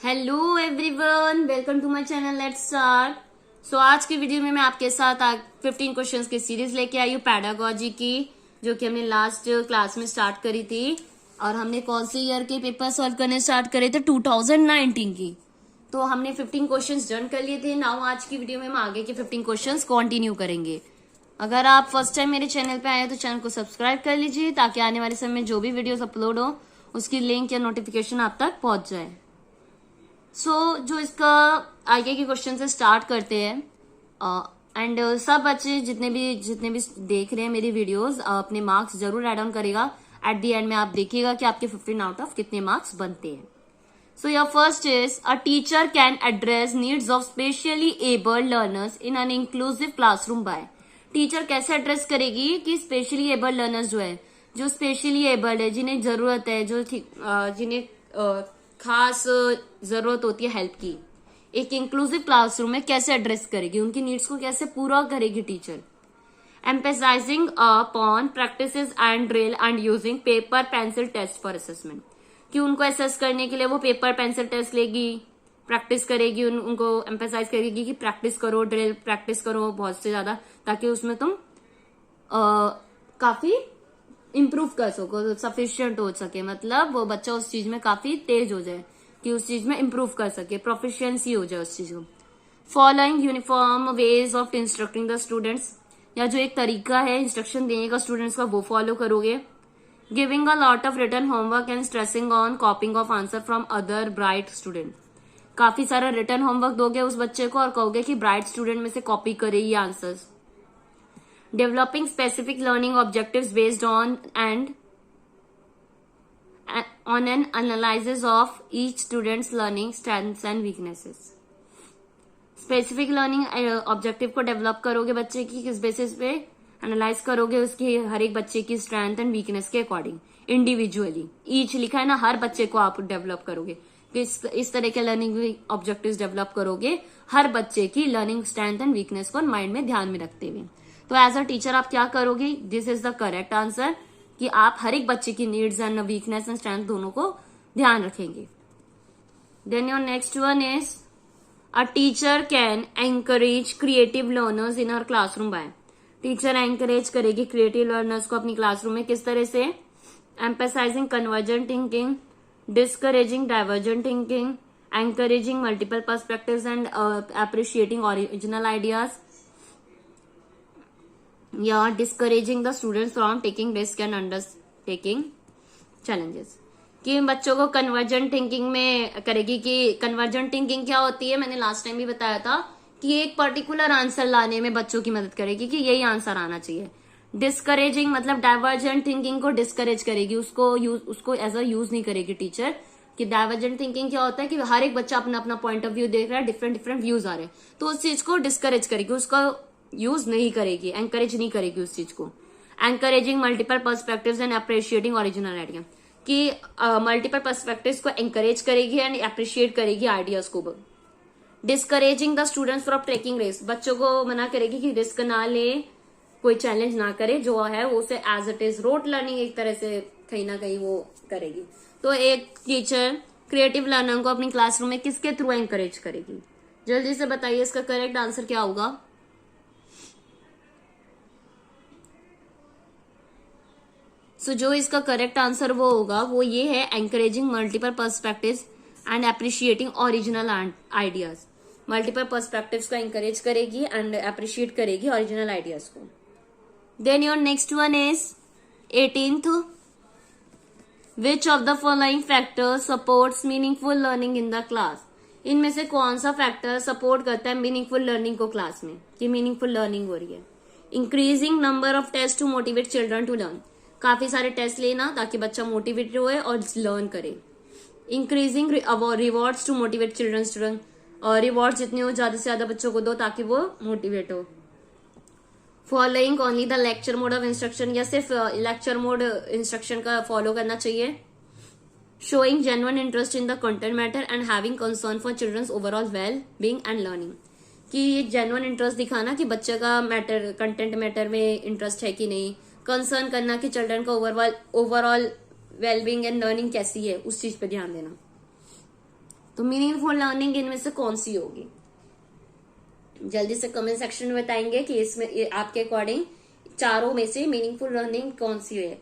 Hello everyone, welcome to my channel. Let's start. So आज की video में मैं आपके साथ 15 क्वेश्चंस की सीरीज लेके आई हूँ पैडागोजी की, जो कि हमने लास्ट क्लास में स्टार्ट करी थी। और हमने कौन से ईयर के पेपर सॉल्व करने स्टार्ट करे थे? 2019 की। तो हमने 15 क्वेश्चंस डन कर लिए थे। नाउ आज की वीडियो में हम आगे के 15 क्वेश्चंस कंटिन्यू करेंगे। अगर आप फर्स्ट टाइम मेरे चैनल पे आए तो चैनल को सब्सक्राइब कर लीजिए, ताकि आने वाले समय में जो भी वीडियोस अपलोड हो उसकी लिंक या नोटिफिकेशन आप तक पहुंच जाए। जो इसका आगे के क्वेश्चन से स्टार्ट करते हैं। एंड सब बच्चे जितने भी देख रहे हैं मेरी वीडियोस, अपने मार्क्स जरूर ऐड ऑन करेगा। एट द एंड में आप देखिएगा कि आपके 15 आउट ऑफ कितने मार्क्स बनते हैं। So your first is a teacher can address needs of specially abled learners in an inclusive classroom by. Teacher कैसे एड्रेस करेगी कि स्पेशली एबल्ड लर्नर्स जो स्पेशली एबल्ड है, जिन्हें जरूरत है, जिन्हें खास जरूरत होती है हेल्प की, एक इंक्लूसिव क्लासरूम में कैसे एड्रेस करेगी, उनकी नीड्स को कैसे पूरा करेगी teacher. Emphasising upon practices and drill and using paper pencil test for assessment, कि उनको असेस करने के लिए वो पेपर पेंसिल टेस्ट लेगी, प्रैक्टिस करेगी, उनको एम्फेसाइज करेगी कि प्रैक्टिस करो, ड्रिल प्रैक्टिस करो बहुत से ज्यादा, ताकि उसमें तुम काफी इम्प्रूव कर सको, सफिशियंट हो सके, मतलब वो बच्चा उस चीज में काफी तेज हो जाए कि उस चीज में इम्प्रूव कर सके, प्रोफिशिएंसी हो जाए उस चीज को। Following uniform ways of instructing the students, या जो एक तरीका है इंस्ट्रक्शन देने का स्टूडेंट्स का, वो फॉलो करोगे। Giving a lot of written homework and stressing on copying of answer from other bright student, काफी सारा रिटन होमवर्क दोगे उस बच्चे को और कहोगे कि ब्राइट स्टूडेंट में से कॉपी करे ये answers. Developing specific learning objectives based on an analysis of each student's learning strengths and weaknesses. Specific learning objective को डेवलप करोगे बच्चे की, किस बेसिस पे एनालाइज करोगे उसकी, हर एक बच्चे की स्ट्रेंथ एंड वीकनेस के अकॉर्डिंग, इंडिविजुअली। ईच लिखा है ना, हर बच्चे को आप डेवलप करोगे, इस तरह के लर्निंग ऑब्जेक्टिव्स डेवलप करोगे हर बच्चे की लर्निंग स्ट्रेंथ एंड वीकनेस को माइंड में ध्यान में रखते हुए। तो एज अ टीचर आप क्या करोगे? This is the correct answer, कि आप हर एक बच्चे की needs and weakness and strength दोनों को ध्यान रखेंगे। Then your next one is a teacher can encourage creative learners in her classroom by. Teacher encourage करेगी क्रिएटिव लर्नर्स को अपनी क्लासरूम में, किस तरह से? Emphasizing convergent thinking, discouraging divergent thinking, encouraging multiple perspectives and appreciating original ideas, या discouraging the students from taking risk and undertaking challenges, कि बच्चों को कन्वर्जेंट थिंकिंग में करेगी। कि कन्वर्जेंट थिंकिंग क्या होती है, मैंने लास्ट टाइम भी बताया था, कि एक पर्टिकुलर आंसर लाने में बच्चों की मदद करेगी कि यही आंसर आना चाहिए। डिस्करेजिंग मतलब डाइवर्जेंट थिंकिंग को डिस्करेज करेगी, उसको एज अ यूज नहीं करेगी टीचर। कि डाइवर्जेंट थिंकिंग क्या होता है कि हर एक बच्चा अपना अपना पॉइंट ऑफ व्यू देख रहा है, डिफरेंट व्यूज आ रहे हैं, तो उस चीज को डिस्करेज करेगी, उसका यूज नहीं करेगी, एंकरेज नहीं करेगी उस चीज को। Encouraging multiple perspectives and appreciating original idea, कि मल्टीपल पर्सपेक्टिव्स को एंकरेज करेगी एंड अप्रिशिएट करेगी आइडियाज को। Discouraging the students from taking risk, बच्चों को मना करेगी कि रिस्क ना ले, कोई चैलेंज ना करे, जो है वो उसे as it is rote learning एक तरह से कहीं ना कहीं वो करेगी। तो एक टीचर क्रिएटिव लर्नर को अपनी क्लासरूम में किसके थ्रू एंकरेज करेगी? जल्दी से बताइए, इसका करेक्ट आंसर क्या होगा? जो इसका करेक्ट आंसर वो होगा, वो ये है, encouraging multiple perspectives and appreciating original ideas. Multiple perspectives को एंकरेज करेगी एंड अप्रिशिएट करेगी ओरिजिनल आइडियाज को। Then your next one is 18th, which of the following factors supports meaningful learning in the class. इनमें से कौन सा factor support करता है मीनिंगफुल लर्निंग को क्लास में, कि मीनिंगफुल लर्निंग हो रही है? Increasing number of test to motivate children to learn, काफी सारे टेस्ट लेना ताकि बच्चा मोटिवेटेड होए और लर्न करे। Increasing rewards to motivate children student, और रिवॉर्ड जितने हो ज्यादा से ज्यादा बच्चों को दो ताकि वो मोटिवेट हो। Following only the lecture mode of instruction, या सिर्फ लेक्चर मोड इंस्ट्रक्शन का फॉलो करना चाहिए। Showing genuine interest in the content matter and having concern for children's overall well being and learning, कि एक जेन्युइन इंटरेस्ट दिखाना कि बच्चे का मैटर, कंटेंट मैटर में इंटरेस्ट है कि नहीं, कंसर्न करना कि चिल्ड्रन का ओवरऑल वेलबींग एंड लर्निंग कैसी है, उस चीज पे ध्यान देना। तो मीनिंगफुल लर्निंग इनमें से कौन सी होगी? जल्दी से कमेंट सेक्शन में बताएंगे कि इसमें आपके अकॉर्डिंग चारों में से मीनिंगफुल लर्निंग कौन सी है।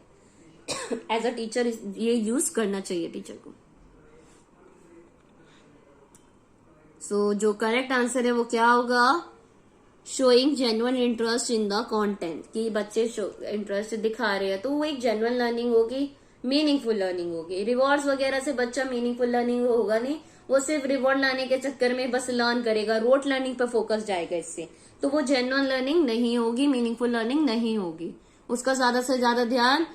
एज अ टीचर ये यूज करना चाहिए टीचर को। सो जो करेक्ट आंसर है वो क्या होगा? Showing genuine interest in the content, कि बच्चे इंटरेस्ट दिखा रहे हैं तो वो एक जेन्युइन लर्निंग होगी, मीनिंगफुल लर्निंग होगी। रिवॉर्ड्स वगैरह से बच्चा मीनिंगफुल लर्निंग होगा नहीं, वो सिर्फ रिवॉर्ड लाने के चक्कर में बस लर्न करेगा, रोट लर्निंग पर फोकस जाएगा इससे, तो वो जेन्युइन लर्निंग नहीं होगी, मीनिंगफुल लर्निंग नहीं होगी। उसका ज्यादा से ज्यादा ध्यान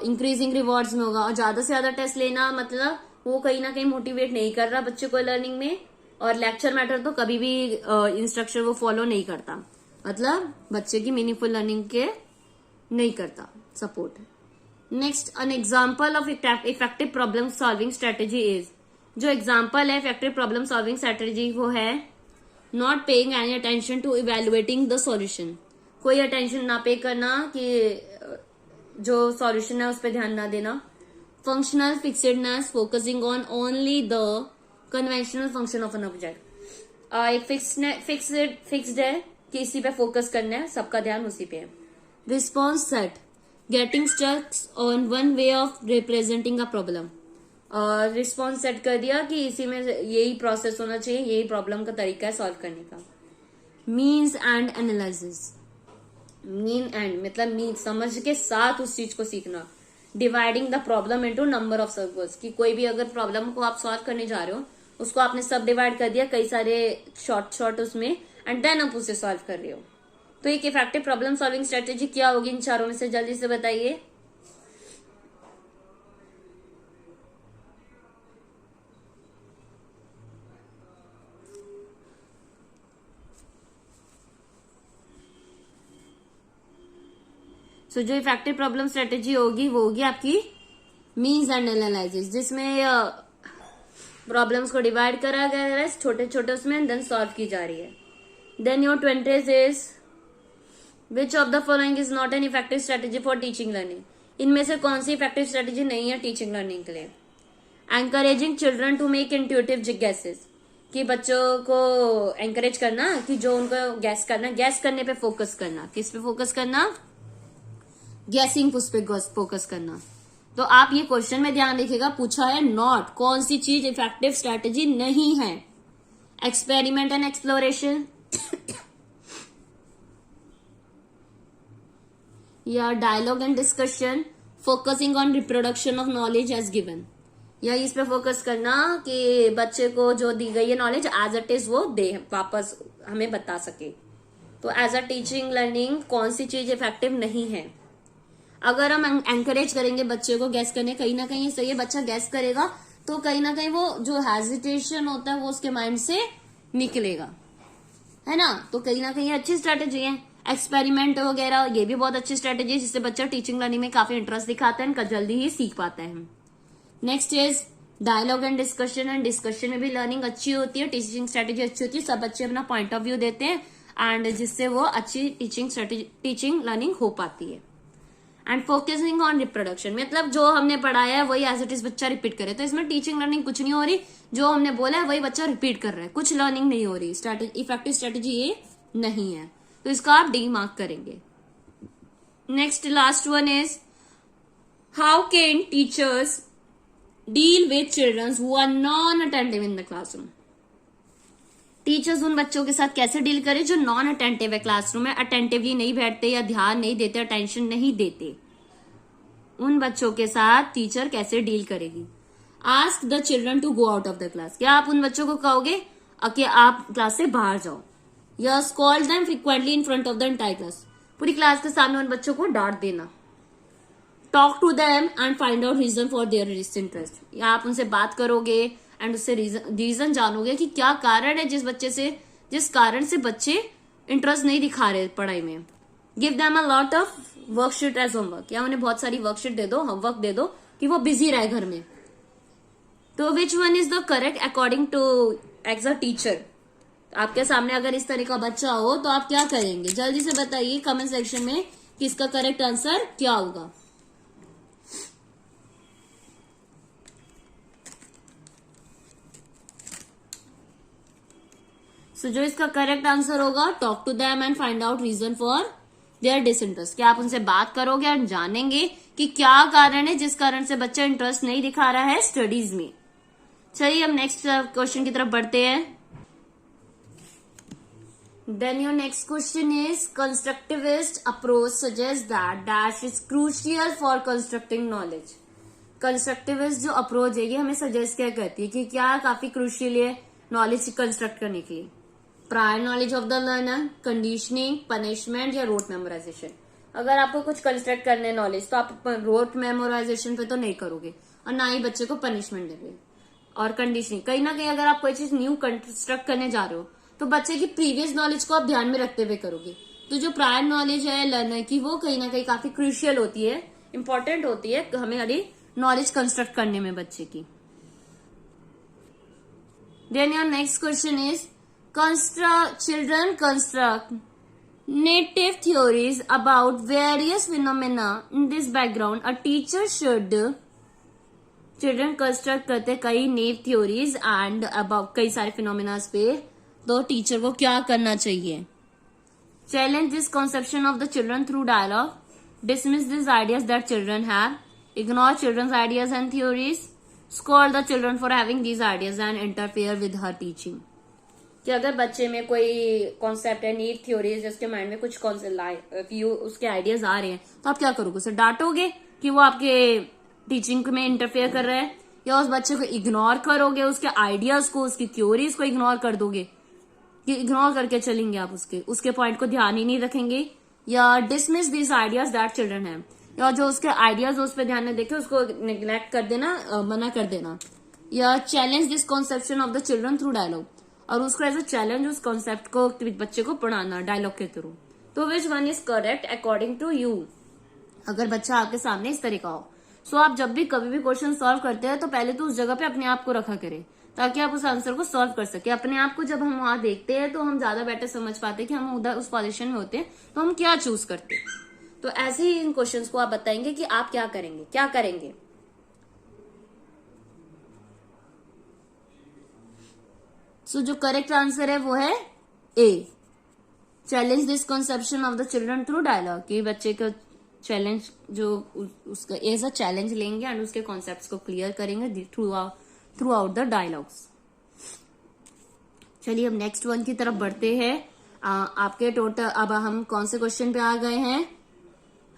इंक्रीजिंग रिवॉर्ड्स में होगा, और ज्यादा से ज्यादा टेस्ट लेना मतलब वो कहीं ना कहीं मोटिवेट नहीं कर रहा बच्चे को लर्निंग में। और लेक्चर मैटर तो कभी भी इंस्ट्रक्शन वो फॉलो नहीं करता, मतलब बच्चे की मीनिंगफुल लर्निंग के नहीं करता support. Next, an example of effective problem solving strategy is, जो एग्जाम्पल है इफेक्टिव प्रॉब्लम सॉल्विंग स्ट्रेटेजी वो है not paying any attention to evaluating the solution, कोई अटेंशन ना पे करना कि जो सॉल्यूशन है उस पर ध्यान ना देना। Functional fixedness, focusing on only the conventional function of an object, एक फिक्स्ड है कि इसी पे फोकस करना है, सबका ध्यान उसी पे है। Response set, getting stuck on one way of representing a problem, और रिस्पॉन्स सेट कर दिया कि इसी में यही प्रोसेस होना चाहिए, यही प्रॉब्लम का तरीका है सॉल्व करने का। Means and analysis, mean and मतलब मीन समझ के साथ उस चीज को सीखना। Dividing the problem into number of circles, कि कोई भी अगर प्रॉब्लम को आप सॉल्व करने जा रहे हो उसको आपने सब डिवाइड कर दिया कई सारे शॉर्ट उसमें, एंड देन आप उसे सॉल्व कर रहे हो। तो एक इफेक्टिव प्रॉब्लम सॉल्विंग स्ट्रेटेजी क्या होगी इन चारों में से? जल्दी से बताइए। जो इफेक्टिव प्रॉब्लम स्ट्रेटेजी होगी वो होगी आपकी मीन्स एंड एनालिसिस, जिसमें प्रॉब्लम्स को डिवाइड करा गया है छोटे छोटे उसमें, देन सॉल्व की जा रही है। Then your 20 is which of the following is not an effective strategy for teaching learning, इनमें से कौन सी इफेक्टिव स्ट्रेटेजी नहीं है टीचिंग लर्निंग के लिए? Encouraging children to make intuitive guesses, कि बच्चों को एंकरेज करना कि जो उनको गैस करना, गैस करने पे फोकस करना। किस पे फोकस करना? गैसिंग उस पे फोकस करना। तो आप ये क्वेश्चन में ध्यान रखिएगा, पूछा है नॉट, कौन सी चीज इफेक्टिव स्ट्रेटेजी नहीं है? एक्सपेरिमेंट एंड एक्सप्लोरेशन, या dialogue and discussion, focusing on reproduction of knowledge as given, या इस पे फोकस करना कि बच्चे को जो दी गई है नॉलेज एज इट इज वो दे वापस हमें बता सके। तो एज अ टीचिंग लर्निंग कौन सी चीज इफेक्टिव नहीं है? अगर हम एंकरेज करेंगे बच्चे को गैस करने, कहीं ना कहीं सही है बच्चा गैस करेगा तो कहीं ना कहीं वो जो हेजिटेशन होता है वो उसके माइंड से निकलेगा, है ना? तो कहीं ना कहीं अच्छी स्ट्रेटेजी है। एक्सपेरिमेंट वगैरह ये भी बहुत अच्छी स्ट्रेटेजी है, जिससे बच्चा टीचिंग लर्निंग में काफी इंटरेस्ट दिखाता है, जल्दी ही सीख पाता है। Next is dialogue and discussion, and discussion में भी लर्निंग अच्छी होती है, टीचिंग स्ट्रेटेजी अच्छी होती है, सब बच्चे अपना पॉइंट ऑफ व्यू देते हैं एंड जिससे वो अच्छी टीचिंग लर्निंग हो पाती है। एंड फोकसिंग ऑन रिप्रोडक्शन, मतलब जो हमने पढ़ाया है वही एज इट इज बच्चा रिपीट करे, तो इसमें टीचिंग लर्निंग कुछ नहीं हो रही, जो हमने बोला है वही बच्चा रिपीट कर रहा है, कुछ लर्निंग नहीं हो रही। इफेक्टिव स्ट्रेटेजी ये नहीं है, तो इसका आप डी मार्क करेंगे। Next last one is how can teachers deal with children who are non attentive in the classroom, teachers उन बच्चों के साथ कैसे डील करें जो नॉन अटेंटिव है, क्लासरूम में अटेंटिवली नहीं बैठते या ध्यान नहीं देते, अटेंशन नहीं देते, उन बच्चों के साथ टीचर कैसे डील करेगी? Ask the children to go out of the class, क्या आप उन बच्चों को कहोगे कि आप क्लास से बाहर जाओ? या scold them frequently in front of the entire class, पूरी क्लास के सामने उन बच्चों को डांट देना। Talk to them and find out reason for their disinterest, या आप उनसे बात करोगे एंड उससे रीजन जानोगे कि क्या कारण है जिस कारण से बच्चे इंटरेस्ट नहीं दिखा रहे पढ़ाई में। Give them a lot of worksheet as homework, या उन्हें बहुत सारी वर्कशीट दे दो, होमवर्क दे दो कि वो बिजी रहे घर में। तो which one is the correct according to as a teacher? आपके सामने अगर इस तरह का बच्चा हो तो आप क्या करेंगे? जल्दी से बताइए कमेंट सेक्शन में कि इसका करेक्ट आंसर क्या होगा। सो जो इसका करेक्ट आंसर होगा, talk to them and find out reason for their disinterest. क्या आप उनसे बात करोगे और जानेंगे कि क्या कारण है जिस कारण से बच्चा इंटरेस्ट नहीं दिखा रहा है स्टडीज में। चलिए हम नेक्स्ट क्वेश्चन की तरफ बढ़ते हैं। Then your next question is constructivist approach suggests that dash is crucial for constructing knowledge। Constructivist जो अप्रोच है ये हमें सजेस्ट क्या करती है कि क्या काफी क्रूशियल है नॉलेज कंस्ट्रक्ट करने के लिए। Prior knowledge of the learner, conditioning, punishment या रोट मेमोराइजेशन। अगर आपको कुछ कंस्ट्रक्ट करने नॉलेज तो आप रोट मेमोराइजेशन पे तो नहीं करोगे और ना ही बच्चे को पनिशमेंट देंगे। और कंडीशनिंग, कहीं ना कहीं अगर आप कोई चीज न्यू कंस्ट्रक्ट करने जा रहे हो तो बच्चे की प्रीवियस नॉलेज को आप ध्यान में रखते हुए करोगे। तो जो प्रायर नॉलेज है लर्नर की वो कहीं ना कहीं काफी क्रूशियल होती है, इंपॉर्टेंट होती है हमारी नॉलेज कंस्ट्रक्ट करने में बच्चे की। Then your next question is children construct native theories about various phenomena in this background a teacher should. Children construct करते कई नेव थ्योरीज एंड अबाउट कई सारे फिनोमेनास पे, तो टीचर को क्या करना चाहिए। Challenge this conception of the children through dialogue, dismiss this ideas that children have, ignore children's ideas and theories, scold the children for having these ideas and interfere with her teaching. कि अगर बच्चे में कोई concept है, need theories, उसके mind में कुछ उसके आइडियाज आ रहे हैं तो आप क्या करोगे, उसे डांटोगे कि वो आपके टीचिंग में इंटरफेयर कर रहा है, या उस बच्चे को इग्नोर करोगे, उसके आइडियाज को, उसकी थ्योरीज को इग्नोर कर दोगे कि इग्नोर करके चलेंगे आप उसके पॉइंट को ध्यान ही नहीं रखेंगे, या dismiss this ideas that children है, या जो उसके आइडियाज उस पर ध्यान नहीं देखे उसको निग्लेक्ट कर देना, मना कर देना, या challenge this conception of the children through dialogue, और उसको एज अ चैलेंज उस कॉन्सेप्ट को बच्चे को पढ़ाना डायलॉग के थ्रू। तो which one is correct according to you, अगर बच्चा आपके सामने इस तरीका हो। सो आप जब भी कभी भी क्वेश्चन सॉल्व करते हैं तो पहले तो उस जगह पे अपने आप को रखा करें ताकि आप उस आंसर को सॉल्व कर सके। अपने आप को जब हम वहां देखते हैं तो हम ज्यादा बेटर समझ पाते हैं कि हम उधर उस पोजीशन में होते हैं तो हम क्या चूज करते हैं। तो ऐसे ही इन क्वेश्चंस को आप बताएंगे कि आप क्या करेंगे। सो जो करेक्ट आंसर है वो है A, challenge this conception of the children through dialogue, कि बच्चे को चैलेंज जो उसका एज अ चैलेंज लेंगे एंड उसके कॉन्सेप्ट्स को क्लियर करेंगे थ्रू आउट द डायलॉग्स। चलिए हम नेक्स्ट वन की तरफ बढ़ते हैं। आपके टोटल अब हम कौन से क्वेश्चन पे आ गए हैं,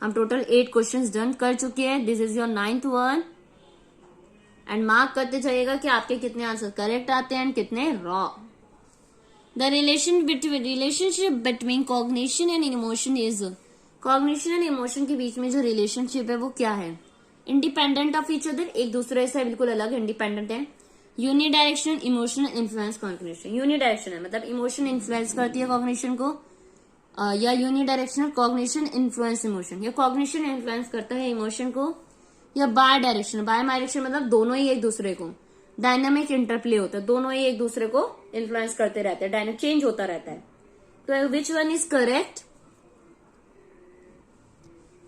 हम टोटल 8 क्वेश्चंस डन कर चुके हैं। This is your 9th one and mark करते जाइएगा कि आपके कितने आंसर करेक्ट आते हैं एंड कितने wrong. The relationship between cognition and emotion is, cognition and emotion के बीच में जो रिलेशनशिप है वो क्या है, इंडिपेंडेंट ऑफ ईच अदर, एक दूसरे से बिल्कुल अलग इंडिपेंडेंट है। Unidirectional emotional influence cognition, unidirectional है मतलब इमोशन इन्फ्लुएंस करती है कॉग्निशन को, या यूनिडायरेक्शनल कॉग्निशन इन्फ्लुएंस इमोशन, या कॉग्निशन इन्फ्लुएंस करता है इमोशन को, या बाय डायरेक्शन, बाय डायरेक्शन मतलब दोनों ही एक दूसरे को, डायनामिक इंटरप्ले होता है, दोनों ही एक दूसरे को इन्फ्लुएंस करते रहते हैं, डायनामिक चेंज होता रहता है। तो विच वन इज करेक्ट,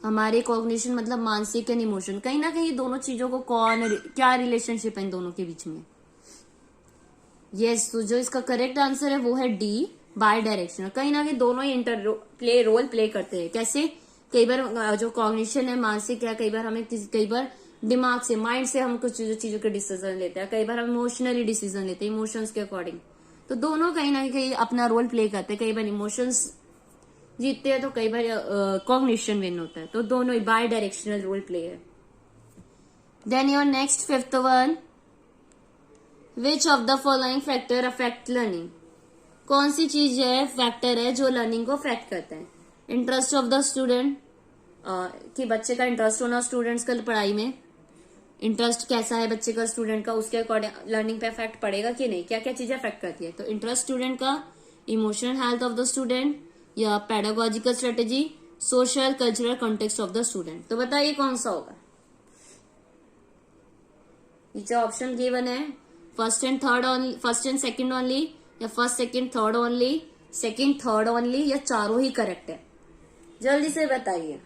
हमारे कॉग्निशन मतलब मानसिक एंड इमोशन, कहीं ना कहीं दोनों चीजों को क्या रिलेशनशिप है इन दोनों के बीच में। यस, तो जो इसका करेक्ट आंसर है वो है डी, बाय डायरेक्शनल, कहीं ना कहीं दोनों ही रोल प्ले करते हैं। कैसे, कई बार जो कॉग्निशन है मानसिक है, कई बार दिमाग से, माइंड से हम कुछ चीजों के डिसीजन लेते हैं, कई बार हम इमोशनली डिसीजन लेते हैं इमोशंस के अकॉर्डिंग। तो दोनों कहीं ना कहीं अपना रोल प्ले करते हैं, कई बार इमोशंस जीतते हैं तो कई बार कॉग्निशन विन होता है, तो दोनों ही बाय डायरेक्शनल रोल प्ले है। Then your next 5th one, which of the following factor affect learning, कौन सी चीज है फैक्टर है जो लर्निंग को अफेक्ट करता है। इंटरेस्ट ऑफ द स्टूडेंट, कि बच्चे का इंटरेस्ट होना स्टूडेंट्स का पढ़ाई में, इंटरेस्ट कैसा है बच्चे का स्टूडेंट का, उसके अकॉर्डिंग लर्निंग पे अफेक्ट पड़ेगा कि नहीं, क्या क्या चीजें अफेक्ट करती है। तो इंटरेस्ट स्टूडेंट का, emotional health of the student, या pedagogical strategy, social cultural context of the student. तो बताइए कौन सा होगा। नीचे ऑप्शन गिवन है, फर्स्ट एंड सेकंड ओनली, या first second third only, second third only, या चारों ही करेक्ट है, जल्दी से बताइए।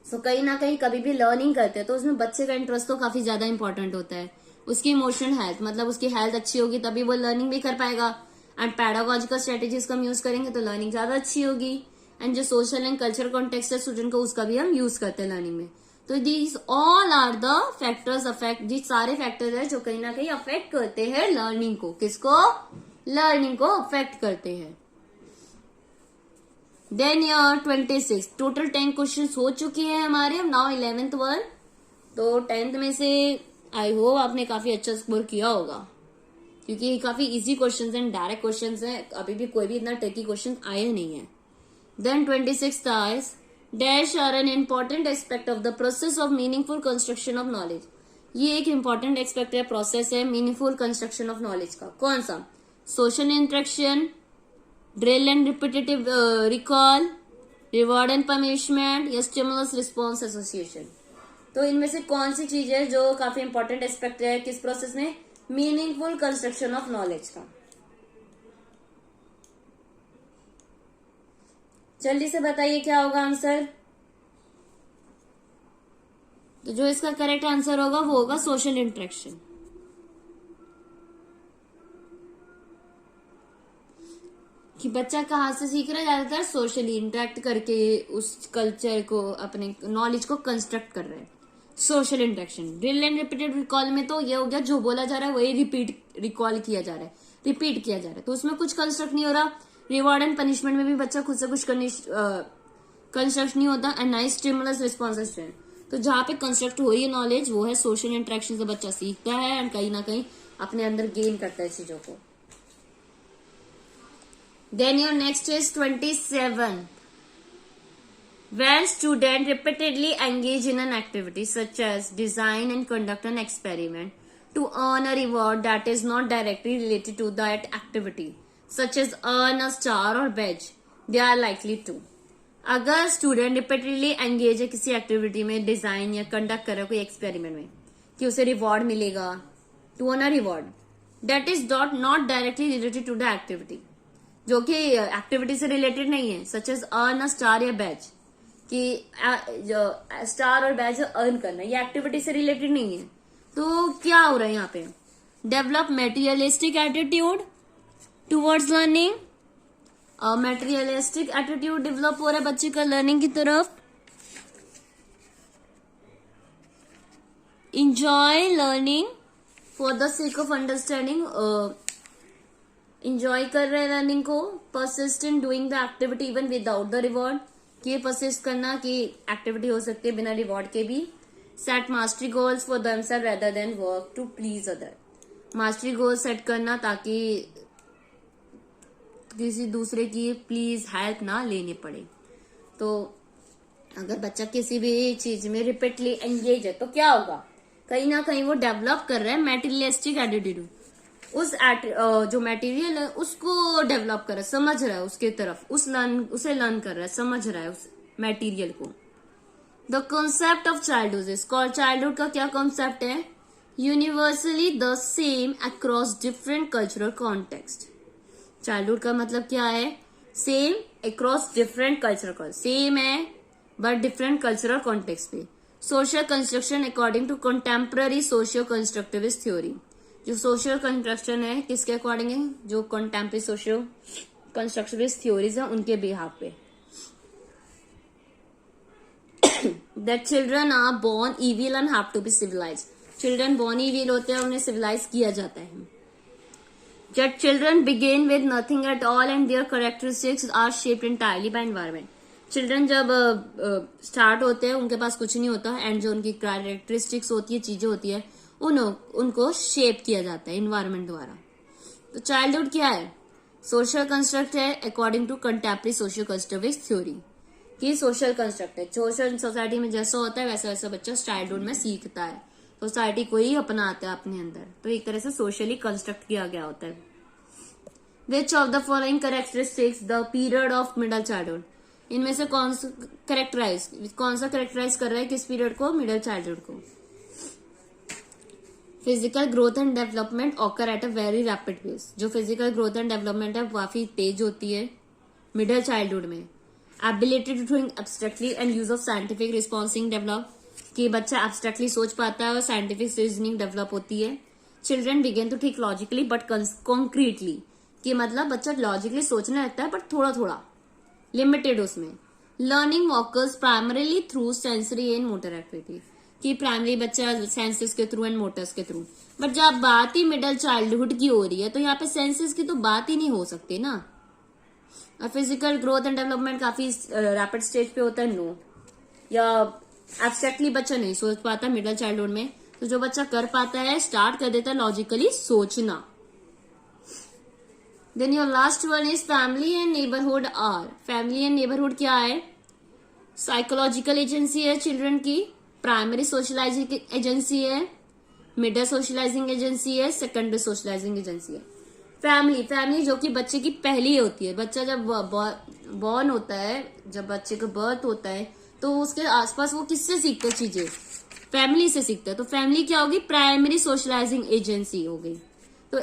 सो कहीं ना कहीं कभी भी लर्निंग करते हैं तो उसमें बच्चे का इंटरेस्ट तो काफी ज्यादा इंपॉर्टेंट होता है, उसकी इमोशनल हेल्थ मतलब उसकी हेल्थ अच्छी होगी तभी वो लर्निंग भी कर पाएगा, एंड पैडागोजिकल स्ट्रेटेजीज का हम यूज करेंगे तो लर्निंग ज्यादा अच्छी होगी। एंड जो सोशल एंड कल्चरल कॉन्टेक्स्ट है स्टूडेंट को, उसका भी हम यूज करते हैं लर्निंग में। तो these all are the factors affect, जी सारे फैक्टर्स है जो कहीं ना कहीं अफेक्ट करते हैं लर्निंग को। किसको? लर्निंग को अफेक्ट करते हैं। देन ईयर 26 टोटल 10 क्वेश्चन हो चुके हैं हमारे, अब नाउ 11th वन। तो 10th में से आई होप आपने काफी अच्छा स्कोर किया होगा, क्योंकि काफी इजी क्वेश्चंस हैं, डायरेक्ट क्वेश्चंस हैं, अभी भी कोई भी इतना ट्रिकी क्वेश्चन आए नहीं है। Then 26 is dash are an important aspect of the process of meaningful construction of knowledge. ये एक इम्पॉर्टेंट एस्पेक्ट है, प्रोसेस है मीनिंगफुल कंस्ट्रक्शन ऑफ नॉलेज का। कौन सा? Social interaction, drill and repetitive recall, reward and punishment या stimulus response association. तो इनमें से कौन सी चीज है जो काफी इंपॉर्टेंट एस्पेक्ट है किस प्रोसेस में? मीनिंगफुल कंस्ट्रक्शन ऑफ नॉलेज का। जल्दी से बताइए क्या होगा आंसर। तो जो इसका करेक्ट आंसर होगा वो होगा सोशल इंटरेक्शन। कि बच्चा कहाँ से सीख रहा है? ज्यादातर सोशली इंटरेक्ट करके उस कल्चर को, अपने नॉलेज को कंस्ट्रक्ट कर रहे हैं। Social interaction. Drill and repeated recall में तो ये हो गया, जो बोला जा रहा है वही रिकॉल किया जा रहा है, रिपीट किया जा रहा है, तो उसमें कुछ कंस्ट्रक्ट नहीं हो रहा। रिवॉर्ड एंड पनिशमेंट में भी बच्चा खुद से कुछ कंस्ट्रक्ट नहीं होता। And nice stimulus response. तो जहां पे कंस्ट्रक्ट हो रही है नॉलेज वो है सोशल इंटरेक्शन से बच्चा सीखता है एंड कहीं ना कहीं अपने अंदर गेन करता है चीजों को। Then your next is 27. When student repeatedly engage in an activity such as design and conduct an experiment to earn a reward that is not directly related to that activity, such as earn a star or badge, they are likely to. अगर student repeatedly engage है किसी activity में, design या conduct कर रहा है कोई experiment में, कि उसे रिवॉर्ड मिलेगा, to earn a reward that is not directly related to the activity, जो कि एक्टिविटी से रिलेटेड नहीं है, such as earn a star या बैच, कि स्टार और बैच अर्न करना, ये एक्टिविटी से रिलेटेड नहीं है। तो क्या हो रहा है यहाँ पे? Develop materialistic attitude towards learning. Materialistic attitude develop हो रहा है बच्चे का लर्निंग की तरफ। Enjoy learning for the sake of understanding, enjoy कर रहे हैं लर्निंग को। Persist in doing the activity even without the reward, कि परसिस्ट करना कि एक्टिविटी हो सकती है बिना रिवॉर्ड के भी। Set mastery goals for themselves rather than work to please other, mastery goal set करना ताकि किसी दूसरे की प्लीज हेल्प ना लेनी पड़े। तो अगर बच्चा किसी भी चीज में रिपीटली एंगेज है तो क्या होगा? कहीं ना कहीं वो डेवलप कर रहा है मेटीरियलिस्टिक एटीट्यूड, उस जो मटेरियल है उसको डेवलप कर रहा है, समझ रहा है उसके तरफ, उसे लर्न कर रहा है, समझ रहा है उस मटेरियल को। The concept of childhood is called, childhood का क्या कॉन्सेप्ट है? Universally the same across different cultural context. Childhood का मतलब क्या है? Same across different cultural, same है बट डिफरेंट कल्चरल कॉन्टेक्स्ट पे। Social construction according to contemporary socio constructivist theory, जो सोशल कंस्ट्रक्शन है किसके अकॉर्डिंग है? जो कंटेम्पररी सोशियो कंस्ट्रक्टिविस्ट थ्योरीज है उनके बिहाफ पे। That children are born evil and have to be civilized, children born evil होते हैं, उन्हें सिविलाइज किया जाता है। That children begin with nothing at all and their characteristics are shaped entirely by environment. Children जब start होते हैं उनके पास कुछ नहीं होता एंड जो उनकी कैरेक्टरिस्टिक्स होती है, चीजें होती है, उनको शेप किया जाता है इन्वायरमेंट द्वारा। तो चाइल्डहुड क्या है? सोशल कंस्ट्रक्ट है according to contemporary socio constructivist theory, कि सोशल कंस्ट्रक्ट है, सोशल सोसाइटी में जैसा होता है वैसा वैसा बच्चा चाइल्डहुड में सीखता है, सोसाइटी को ही अपनाता है अपने अंदर, तो एक तरह से सोशली कंस्ट्रक्ट किया गया होता है। विच of the following characteristics the period of middle childhood, इनमें से कौन सा कैरेक्टराइज कर रहा है किस पीरियड को? मिडल चाइल्डहुड को। Physical growth and development occur at a very rapid pace, जो फिजिकल ग्रोथ एंड डेवलपमेंट है काफी तेज होती है मिडल चाइल्डहुड में। Ability to think abstractly and use of scientific reasoning develop, कि बच्चा एब्स्ट्रैक्टली सोच पाता है और साइंटिफिक रीजनिंग डेवलप होती है। Children begin to think logically but concretely, कि मतलब बच्चा लॉजिकली सोचने लगता है, पर थोड़ा थोड़ा लिमिटेड उसमें। Learning walkers primarily through sensory and motor activity, कि प्राइमरी बच्चा सेंसेस के थ्रू एंड मोटर्स के थ्रू। बट जब बात ही मिडिल चाइल्डहुड की हो रही है तो यहाँ पे सेंसेस की तो बात ही नहीं हो सकती ना। और फिजिकल ग्रोथ एंड डेवलपमेंट काफी रैपिड स्टेज पे होता है, नो। या एब्स्ट्रैक्टली बच्चा नहीं सोच पाता मिडिल चाइल्डहुड में, तो जो बच्चा कर पाता है स्टार्ट कर देता है लॉजिकली सोचना। Then your last one is family and neighbourhood are. Family and neighbourhood क्या है? साइकोलॉजिकल एजेंसी है चिल्ड्रन की, प्राइमरी सोशलाइजिंग एजेंसी है, मिडिल सोशलाइजिंग एजेंसी है, सेकेंडरी सोशलाइजिंग एजेंसी है। फैमिली जो कि बच्चे की पहली होती है। बच्चा जब बॉर्न होता है, जब बच्चे का बर्थ होता है, तो उसके आसपास वो किससे सीखता है चीजें? फैमिली से सीखता है। तो फैमिली क्या होगी? प्राइमरी सोशलाइजिंग एजेंसी हो गई। तो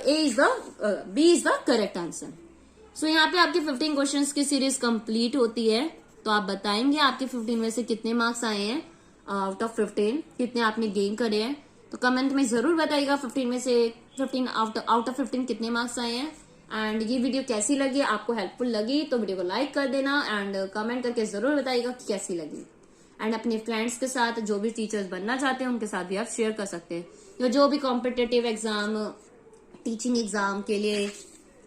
B is the correct answer. So यहाँ पे आपके 15 क्वेश्चंस की सीरीज कंप्लीट होती है। तो आप बताएंगे आपके 15 में से कितने मार्क्स आए हैं आउट ऑफ 15, कितने आपने गेन करे हैं। तो कमेंट में जरूर बताइएगा 15 में से 15 आउट ऑफ 15 कितने मार्क्स आए हैं। एंड ये वीडियो कैसी लगी, आपको हेल्पफुल लगी तो वीडियो को लाइक कर देना एंड कमेंट करके जरूर बताइएगा कि कैसी लगी। एंड अपने फ्रेंड्स के साथ जो भी टीचर्स बनना चाहते हैं उनके साथ भी आप शेयर कर सकते हैं, या जो भी कॉम्पिटेटिव एग्जाम, टीचिंग एग्जाम के लिए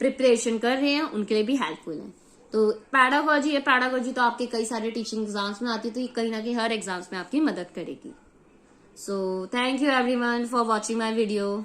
प्रिपरेशन कर रहे हैं उनके लिए भी हेल्पफुल है। तो पैडागोजी तो आपके कई सारे टीचिंग एग्जाम्स में आती है, तो ये कहीं ना कहीं हर एग्जाम्स में आपकी मदद करेगी। So thank you everyone for watching my video.